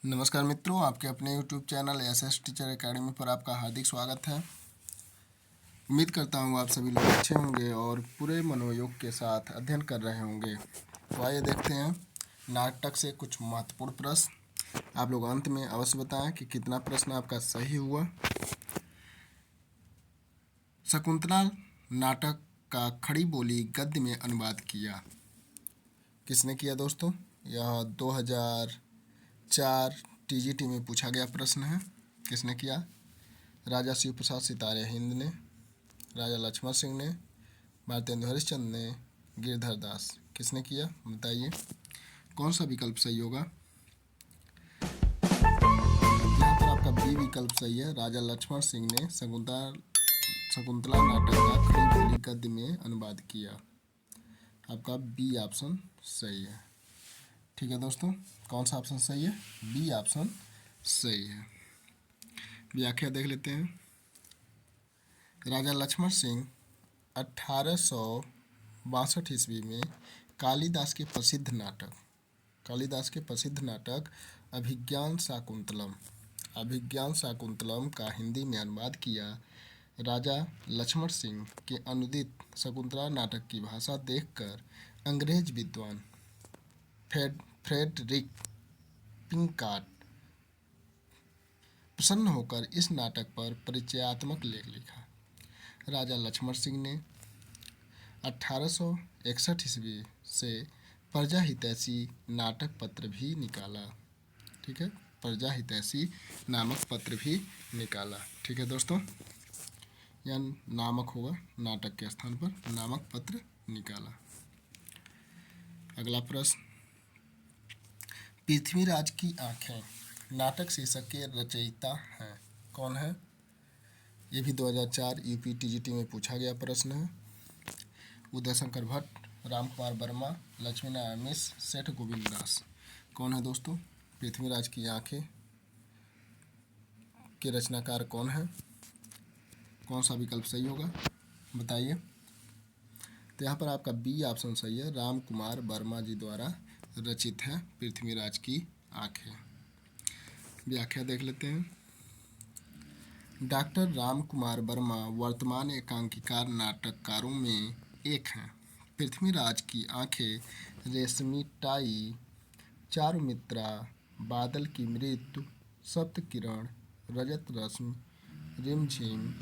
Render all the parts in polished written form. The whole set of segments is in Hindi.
नमस्कार मित्रों, आपके अपने YouTube channel SS teacher academy पर आपका हार्दिक स्वागत है। उम्मीद करता हूँ आप सभी लोग अच्छे होंगे और पूरे मनोयोग के साथ अध्ययन कर रहे होंगे। तो आइए देखते हैं नाटक से कुछ महत्वपूर्ण प्रश्न। आप लोग अंत में अवश्य बताएं कि कितना प्रश्न आपका सही हुआ। शकुंतला नाटक का खड़ी बोली गद्य में अनुवाद किया। किसने किया दोस्तों? यह 2004 टीजीटी में पूछा गया प्रश्न है। किसने किया? राजा शिव प्रसाद सितारे हिंद ने, राजा लक्ष्मण सिंह ने, भारतेंदु हरिश्चंद्र ने, गिरधर दास। किसने किया बताइए, कौन सा विकल्प सही होगा? यहाँ पर आपका बी विकल्प सही है। राजा लक्ष्मण सिंह ने शकुंतला नाटक का खड़ी बोली गद्य में अनुवाद किया। आपका बी ऑप्शन सही है। ठीक है दोस्तों, कौन सा ऑप्शन सही है? बी ऑप्शन सही है। व्याख्या देख लेते हैं। राजा लक्ष्मण सिंह 1862 ईस्वी में कालिदास के प्रसिद्ध नाटक अभिज्ञान शाकुंतलम का हिंदी में अनुवाद किया। राजा लक्ष्मण सिंह के अनुदित शकुंतला नाटक की भाषा देखकर अंग्रेज विद्वान फ्रेडरिक पिंकार्ट प्रसन्न होकर इस नाटक पर परिचयात्मक लेख लिखा। राजा लक्ष्मण सिंह ने 1861 ईस्वी से प्रजा हितैषी नाटक पत्र भी निकाला। ठीक है, प्रजा हितैषी नामक पत्र भी निकाला। ठीक है दोस्तों, यह नामक होगा, नाटक के स्थान पर नामक पत्र निकाला। अगला प्रश्न, पृथ्वीराज की आंखें नाटक शीर्षक के रचयिता हैं। कौन है? ये भी 2004 यूपी टीजीटी में पूछा गया प्रश्न है। उदय शंकर भट्ट, रामकुमार वर्मा, लक्ष्मीनारायण मिश्र, सेठ गोविंद दास। कौन है दोस्तों? पृथ्वीराज की आंखें के रचनाकार कौन है? कौन सा विकल्प सही होगा बताइए। तो यहाँ पर आपका बी ऑप्शन सही है। रामकुमार वर्मा जी द्वारा रचित है पृथ्वीराज की आंखें। व्याख्या देख लेते हैं। डॉक्टर रामकुमार वर्मा वर्तमान एकांकीकार नाटककारों में एक हैं। पृथ्वीराज की आंखें, रेशमी टाई, चारुमित्रा, बादल की मृत्यु, सप्तकिरण, रजत रश्मि, रिमझिम,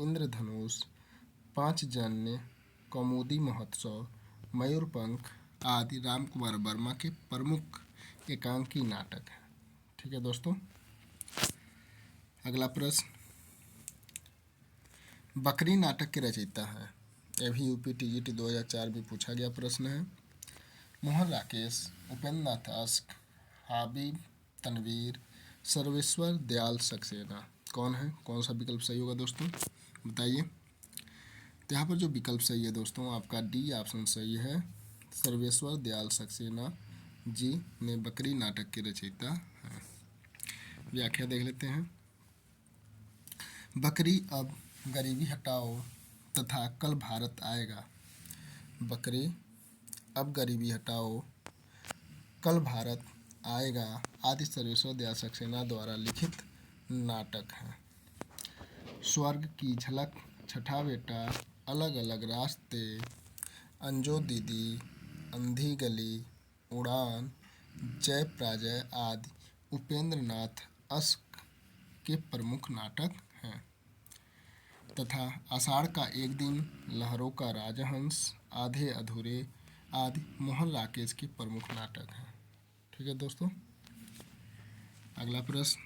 इंद्रधनुष, पांचजन्य, कौमुदी महोत्सव, मयूरपंख आदि रामकुमार वर्मा के प्रमुख एकांकी नाटक हैं। ठीक है दोस्तों, अगला प्रश्न, बकरी नाटक के रचयिता हैं। यह भी यूपी टीजीटी 2004 में पूछा गया प्रश्न है। मोहन राकेश, उपेंद्र नाथ अस्क, हाबिब तनवीर, सर्वेश्वर दयाल सक्सेना। कौन है? कौन सा विकल्प सही होगा दोस्तों बताइए। तो यहाँ पर जो विकल्प सही है दोस्तों, आपका डी ऑप्शन सही है। सर्वेश्वर दयाल सक्सेना जी ने बकरी नाटक के रचयिता हैं। व्याख्या देख लेते हैं। बकरी अब गरीबी हटाओ तथा कल भारत आएगा। बकरी अब गरीबी हटाओ कल भारत आएगा आदि सर्वेश्वर दयाल सक्सेना द्वारा लिखित नाटक है। स्वर्ग की झलक, छठा बेटा, अलग अलग रास्ते, अंजो दीदी, अंधी गली, उड़ान, जय पराजय आदि उपेंद्र नाथ अस्क के प्रमुख नाटक हैं तथा आषाढ़ का एक दिन, लहरों का राजहंस, आधे अधूरे आदि मोहन राकेश के प्रमुख नाटक हैं। ठीक है दोस्तों, अगला प्रश्न,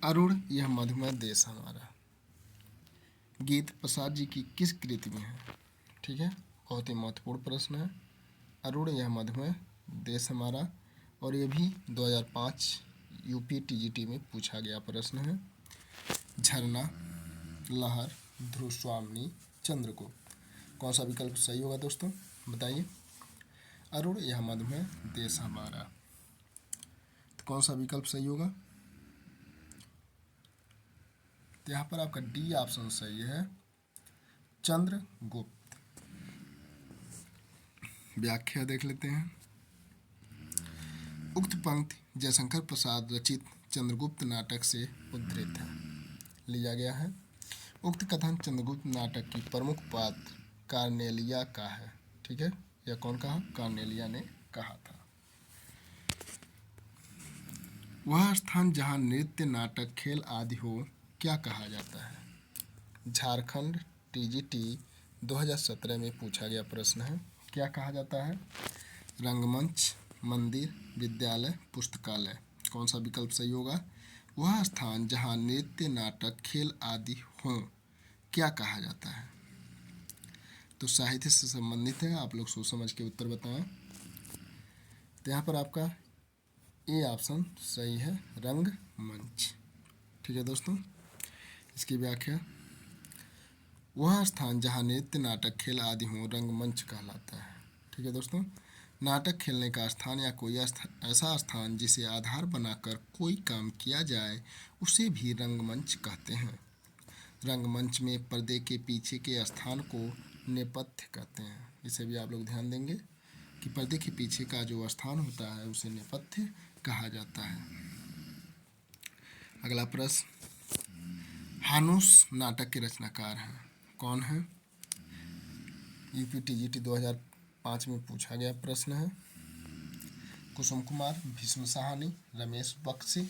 अरुण यह मधुमय देश हमारा गीत प्रसाद जी की किस कृति में है? ठीक है, बहुत ही महत्वपूर्ण प्रश्न है। अरुण यह मधुमय देश हमारा, और ये भी 2005 यूपी टीजीटी में पूछा गया प्रश्न है। झरना, लहर, ध्रुवस्वामिनी, चंद्रगुप्त। कौन सा विकल्प सही होगा दोस्तों बताइए। अरुण यह मधुमय देश हमारा, तो कौन सा विकल्प सही होगा? तो यहाँ पर आपका डी ऑप्शन सही है, चंद्रगुप्त। व्याख्या देख लेते हैं। उक्त पंक्ति जयशंकर प्रसाद रचित चंद्रगुप्त नाटक से उद्धृत है, लिया गया है। उक्त कथन चंद्रगुप्त नाटक की प्रमुख पात्र कार्नेलिया का है। ठीक है, यह कौन कहा? कार्नेलिया ने कहा था। वह स्थान जहाँ नृत्य, नाटक, खेल आदि हो क्या कहा जाता है? झारखंड टीजीटी 2017 में पूछा गया प्रश्न है। क्या कहा जाता है? रंगमंच, मंदिर, विद्यालय, पुस्तकालय। कौन सा विकल्प सही होगा? वह स्थान जहाँ नृत्य, नाटक, खेल आदि हों क्या कहा जाता है? तो साहित्य से संबंधित है, आप लोग सोच समझ के उत्तर बताएं। तो यहाँ पर आपका ए ऑप्शन सही है, रंगमंच। ठीक है दोस्तों, इसकी व्याख्या, वह स्थान जहाँ नृत्य, नाटक, खेल आदि हों रंगमंच कहलाता है। ठीक है दोस्तों, नाटक खेलने का स्थान या कोई ऐसा स्थान जिसे आधार बनाकर कोई काम किया जाए उसे भी रंगमंच कहते हैं। रंगमंच में पर्दे के पीछे के स्थान को नेपथ्य कहते हैं। इसे भी आप लोग ध्यान देंगे कि पर्दे के पीछे का जो स्थान होता है उसे नेपथ्य कहा जाता है। अगला प्रश्न, हानुस नाटक के रचनाकार हैं, कौन है? यूपीटीजीटी 2005 में पूछा गया प्रश्न है। कुसुम कुमार, भीष्म साहनी, रमेश बख्शी,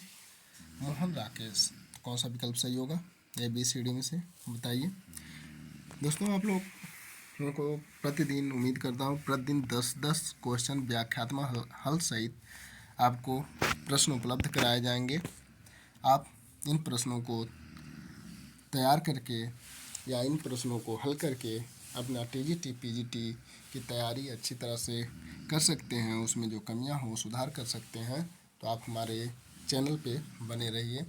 मोहन राकेश। कौन सा विकल्प सही होगा? ABCD में से बताइए। दोस्तों, आप लोग को प्रतिदिन, उम्मीद करता हूँ प्रतिदिन 10-10 क्वेश्चन व्याख्यात्मक हल सहित आपको प्रश्न उपलब्ध कराए जाएंगे। आप इन प्रश्नों को तैयार करके या इन प्रश्नों को हल करके अपना टीजीटी पीजीटी की तैयारी अच्छी तरह से कर सकते हैं। उसमें जो कमियां हो सुधार कर सकते हैं। तो आप हमारे चैनल पे बने रहिए।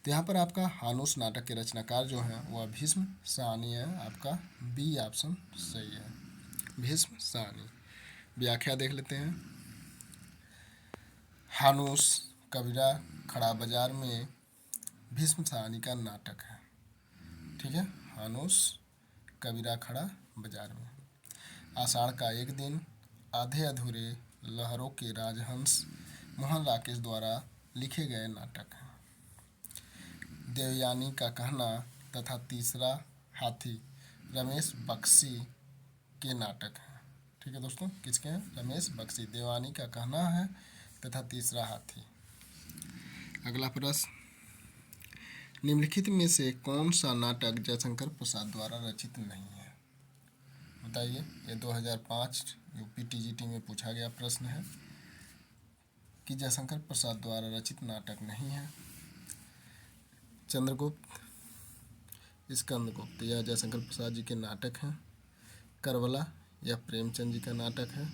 तो यहाँ पर आपका हानुस नाटक के रचनाकार जो हैं वह भीष्म साहनी है। आपका बी ऑप्शन सही है, भीष्म साहनी। व्याख्या देख लेते हैं। हानुस कबीरा खड़ा बाजार में भीष्म साहनी का नाटक है। ठीक है, हानुस कबीरा खड़ा बाजार में। आषाढ़ का एक दिन, आधे अधूरे, लहरों के राजहंस, मोहन राकेश द्वारा लिखे गए नाटक हैं। देवयानी का कहना तथा तीसरा हाथी रमेश बख्शी के नाटक हैं। ठीक है दोस्तों, किसके हैं? रमेश बख्शी। देवयानी का कहना है तथा तीसरा हाथी। अगला प्रश्न, निम्नलिखित में से कौन सा नाटक जयशंकर प्रसाद द्वारा रचित नहीं है? बताइए। ये 2005 यूपीटीजीटी में पूछा गया प्रश्न है कि जयशंकर प्रसाद द्वारा रचित नाटक नहीं है। चंद्रगुप्त, स्कंदगुप्त यह जयशंकर प्रसाद जी के नाटक हैं। करबला यह प्रेमचंद जी का नाटक है।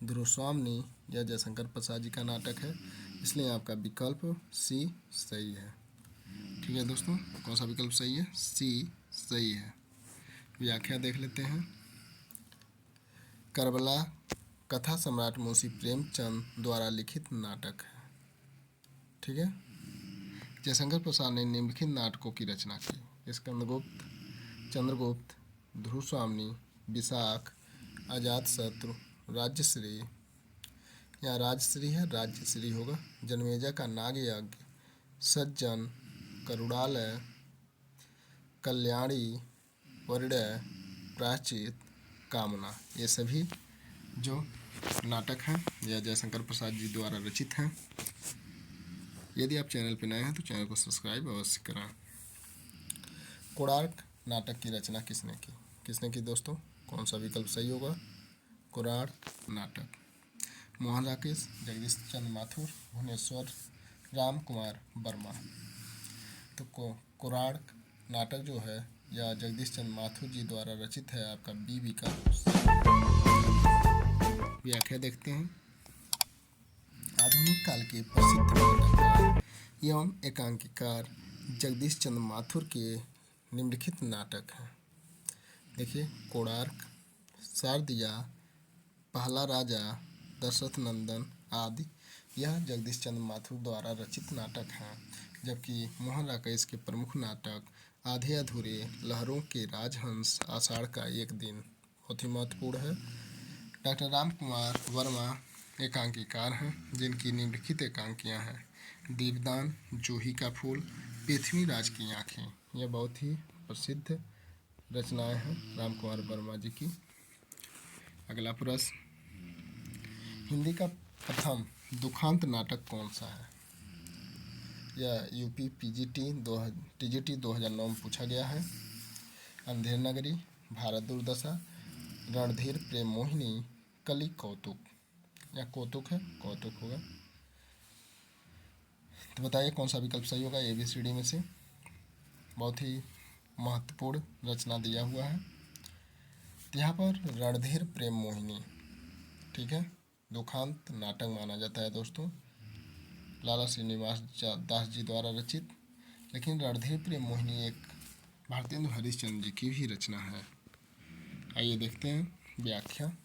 ध्रुवस्वामिनी यह जयशंकर प्रसाद जी का नाटक है। इसलिए आपका विकल्प सी सही है। ठीक है दोस्तों, कौन सा विकल्प सही है? सी सही है। व्याख्या देख लेते हैं। करबला कथा सम्राट मुंशी प्रेमचंद द्वारा लिखित नाटक है। ठीक है, जयशंकर प्रसाद ने निम्नलिखित नाटकों की रचना की: स्कंदगुप्त, चंद्रगुप्त, ध्रुवस्वामिनी, विशाख, अजातशत्रु, राज्यश्री, या राजश्री है, राज्यश्री होगा, जनमेजा का नागयज्ञ, सज्जन, करुणालय, कल्याणी, परिणय, प्रायश्चित, कामना। ये सभी जो नाटक हैं यह जयशंकर प्रसाद जी द्वारा रचित हैं। यदि आप चैनल पर नए हैं तो चैनल को सब्सक्राइब अवश्य करें। कोणार्क नाटक की रचना किसने की दोस्तों? कौन सा विकल्प सही होगा? कोणार्क नाटक। मोहन राकेश, जगदीश चंद्र माथुर, भुवनेश्वर राम कुमार वर्मा। तो कोणार्क नाटक जो है यह जगदीश चंद्र माथुर जी द्वारा रचित है। आपका बी विकल्प। व्याख्या देखते हैं। आधुनिक काल के प्रसिद्ध नाटककार एवं एकांकिकार जगदीश चंद्र माथुर के निम्नलिखित नाटक हैं। देखिए, कोणार्क, शारदिया, पहला राजा, दशरथ नंदन आदि यह जगदीश चंद्र माथुर द्वारा रचित नाटक हैं। जबकि मोहन राकेश के प्रमुख नाटक आधे अधूरे, लहरों के राजहंस, आषाढ़ का एक दिन बहुत ही महत्वपूर्ण है। डॉक्टर राम कुमार वर्मा एकांकीकार हैं जिनकी निम्नलिखित एकांकियाँ हैं। दीपदान, जूही का फूल, पृथ्वीराज की आँखें। यह बहुत ही प्रसिद्ध रचनाएं हैं राम कुमार वर्मा जी की। अगला प्रश्न, हिंदी का प्रथम दुखांत नाटक कौन सा है? यह यूपी टीजीटी 2009 में पूछा गया है। अंधेर नगरी, भारत दुर्दशा, रणधीर प्रेम मोहिनी, कली कौतुक। या कौतुक है, कौतुक होगा। तो बताइए कौन सा विकल्प सही होगा ABCD में से। बहुत ही महत्वपूर्ण रचना दिया हुआ है। तो यहाँ पर रणधीर प्रेम मोहिनी, ठीक है, दुखांत नाटक माना जाता है दोस्तों, लाला श्रीनिवास दास जी द्वारा रचित। लेकिन रणधीर प्रेम मोहिनी एक भारतेंदु हरिश्चंद्र जी की भी रचना है। आइए देखते हैं व्याख्या।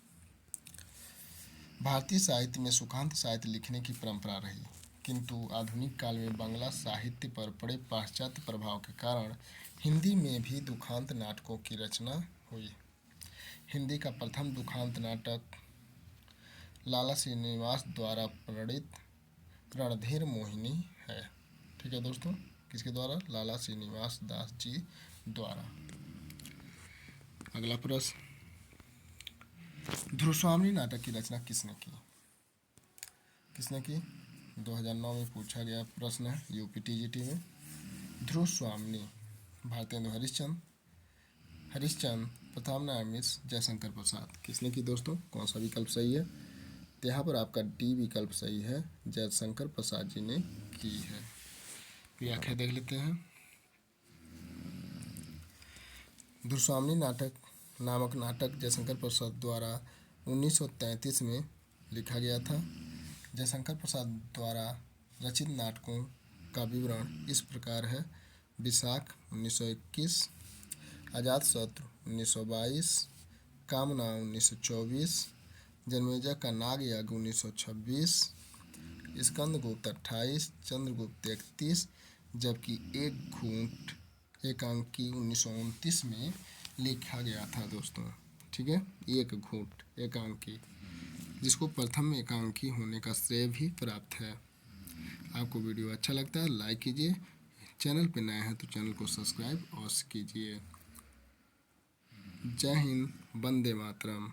भारतीय साहित्य में सुखांत साहित्य लिखने की परंपरा रही, किंतु आधुनिक काल में बांग्ला साहित्य पर पड़े पाश्चात्य प्रभाव के कारण हिंदी में भी दुखांत नाटकों की रचना हुई। हिंदी का प्रथम दुखांत नाटक लाला श्रीनिवास द्वारा प्रणीत रणधीर मोहिनी है। ठीक है दोस्तों, किसके द्वारा? लाला श्रीनिवास दास जी द्वारा। अगला प्रश्न, ध्रुवस्वामिनी नाटक की रचना किसने की? किसने की? 2009 में पूछा गया प्रश्न है यूपी टीजीटी में। ध्रुवस्वामिनी भारतेंदु हरिश्चंद्र, प्रताप नारायण मिश्र, जयशंकर प्रसाद। किसने की दोस्तों? कौन सा विकल्प सही है? तो यहाँ पर आपका डी विकल्प सही है, जयशंकर प्रसाद जी ने की है। व्याख्या देख लेते हैं। ध्रुवस्वामिनी नामक नाटक जयशंकर प्रसाद द्वारा 1933 में लिखा गया था। जयशंकर प्रसाद द्वारा रचित नाटकों का विवरण इस प्रकार है। विशाख 1921, अजातशत्रु 1922, कामना 1924, जन्मेजय का नागयज्ञ 1926, स्कंदगुप्त 28, चंद्रगुप्त 31, जबकि एक घूंट एकांकी 1929 में लिखा गया था दोस्तों। ठीक है, एक घूंट एकांकी, जिसको प्रथम एकांकी होने का श्रेय भी प्राप्त है। आपको वीडियो अच्छा लगता है लाइक कीजिए, चैनल पे नए हैं तो चैनल को सब्सक्राइब अवश्य कीजिए। जय हिंद, वंदे मातरम।